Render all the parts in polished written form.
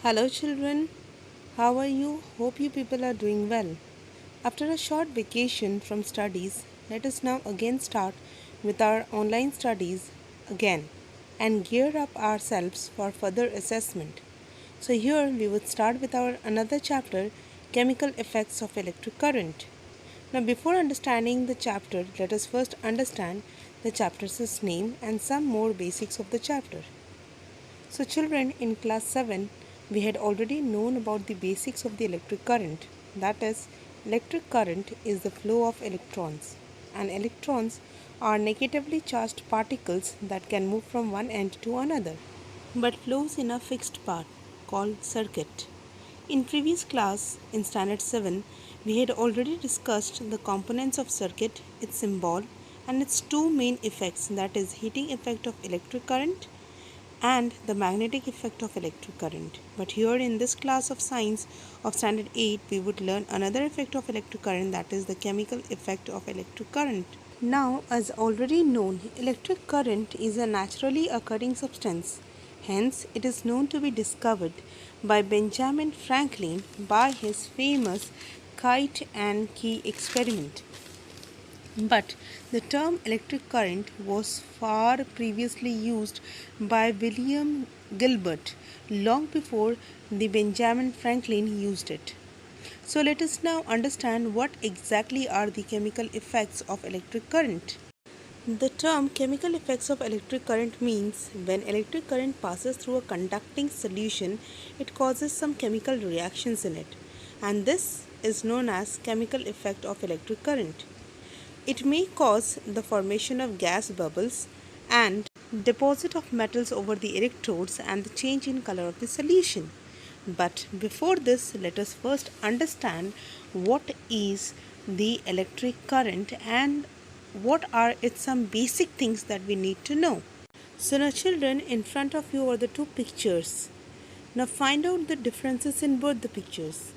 Hello, children. How are you? Hope you people are doing well. After a short vacation from studies, let us now again start with our online studies again and gear up ourselves for further assessment. So here we would start with our another chapter, chemical effects of electric current. Now before understanding the chapter, let us first understand the chapter's name and some more basics of the chapter. So, children, in class 7, we had already known about the basics of the electric current. That is, electric current is the flow of electrons, and electrons are negatively charged particles that can move from one end to another, but flows in a fixed path called circuit. In previous class, in standard 7, we had already discussed the components of circuit, its symbol, and its two main effects, that is heating effect of electric current and the magnetic effect of electric current. But here in this class of science of standard 8, we would learn another effect of electric current, that is the chemical effect of electric current. Now, as already known, electric current is a naturally occurring substance. Hence, it is known to be discovered by Benjamin Franklin by his famous kite and key experiment. But the term electric current was far previously used by William Gilbert long before the Benjamin Franklin used it. So let us now understand what exactly are the chemical effects of electric current. The term chemical effects of electric current means when electric current passes through a conducting solution, it causes some chemical reactions in it, and this is known as chemical effect of electric current. It may cause the formation of gas bubbles and deposit of metals over the electrodes and the change in color of the solution. But before this, let us first understand what is the electric current and what are its some basic things that we need to know. So now children, in front of you are the two pictures. Now find out the differences in both the pictures.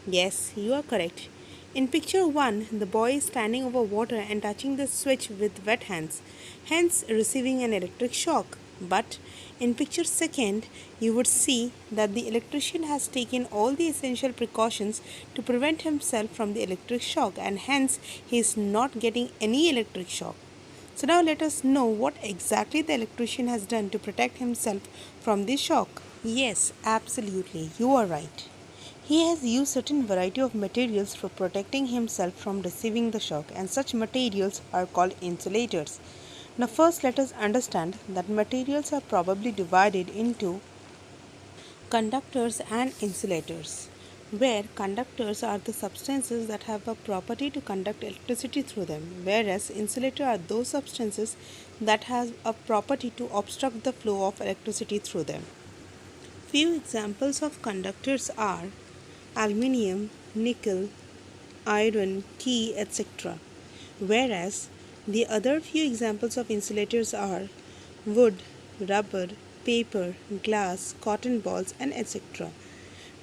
Yes, you are correct. In picture 1, the boy is standing over water and touching the switch with wet hands, hence receiving an electric shock. But in picture 2, you would see that the electrician has taken all the essential precautions to prevent himself from the electric shock, and hence he is not getting any electric shock. So now let us know what exactly the electrician has done to protect himself from the shock. Yes, absolutely, you are right. He has used certain variety of materials for protecting himself from receiving the shock, and such materials are called insulators. Now first let us understand that materials are probably divided into conductors and insulators, where conductors are the substances that have a property to conduct electricity through them, whereas insulators are those substances that have a property to obstruct the flow of electricity through them. Few examples of conductors are aluminium, nickel, iron, tea, etc. Whereas the other few examples of insulators are wood, rubber, paper, glass, cotton balls, and etc.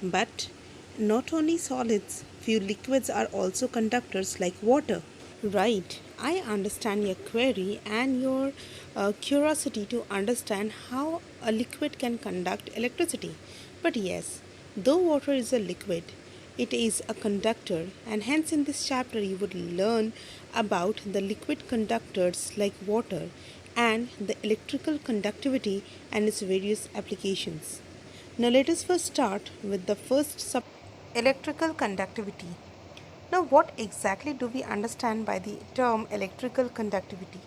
But not only solids, few liquids are also conductors like water. Right, I understand your query and your curiosity to understand how a liquid can conduct electricity. But yes, though water is a liquid, it is a conductor, and hence in this chapter you would learn about the liquid conductors like water and the electrical conductivity and its various applications. Now let us first start with the first sub electrical conductivity. Now, what exactly do we understand by the term electrical conductivity?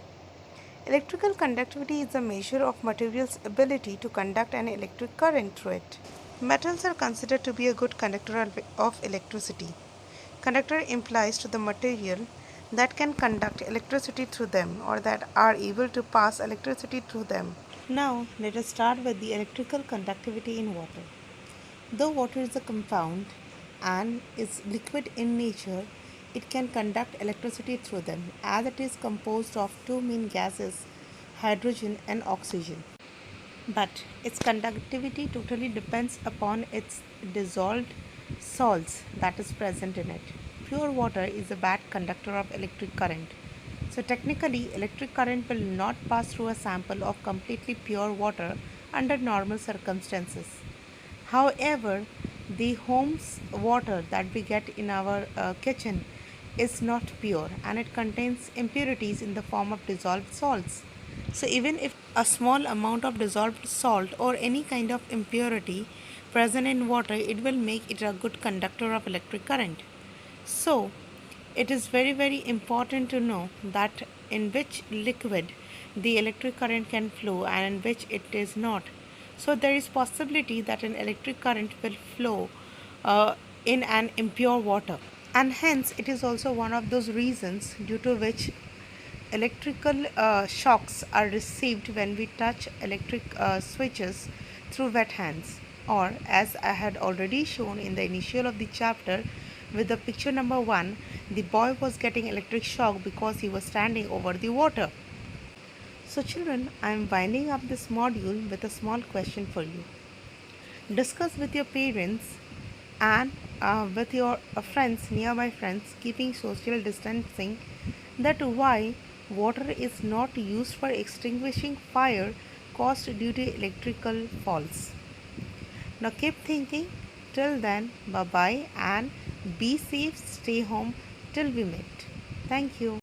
Electrical conductivity is a measure of material's ability to conduct an electric current through it. Metals are considered to be a good conductor of electricity. Conductor implies to the material that can conduct electricity through them or that are able to pass electricity through them. Now, let us start with the electrical conductivity in water. Though water is a compound and is liquid in nature, it can conduct electricity through them as it is composed of two main gases, hydrogen and oxygen. But its conductivity totally depends upon its dissolved salts that is present in it. Pure water is a bad conductor of electric current. So technically, electric current will not pass through a sample of completely pure water under normal circumstances. However, the home's water that we get in our kitchen is not pure and it contains impurities in the form of dissolved salts. So, even if a small amount of dissolved salt or any kind of impurity present in water, it will make it a good conductor of electric current. So, it is very important to know that in which liquid the electric current can flow and in which it is not. So, there is possibility that an electric current will flow in an impure water, and hence it is also one of those reasons due to which electrical shocks are received when we touch electric switches through wet hands, or as I had already shown in the initial of the chapter with the picture number 1, the boy was getting electric shock because he was standing over the water. So children, I am winding up this module with a small question for you. Discuss with your parents and with your friends, nearby friends, keeping social distancing, that why water is not used for extinguishing fire caused due to electrical faults. Now keep thinking. Till then, bye bye and be safe, stay home till we meet. Thank you.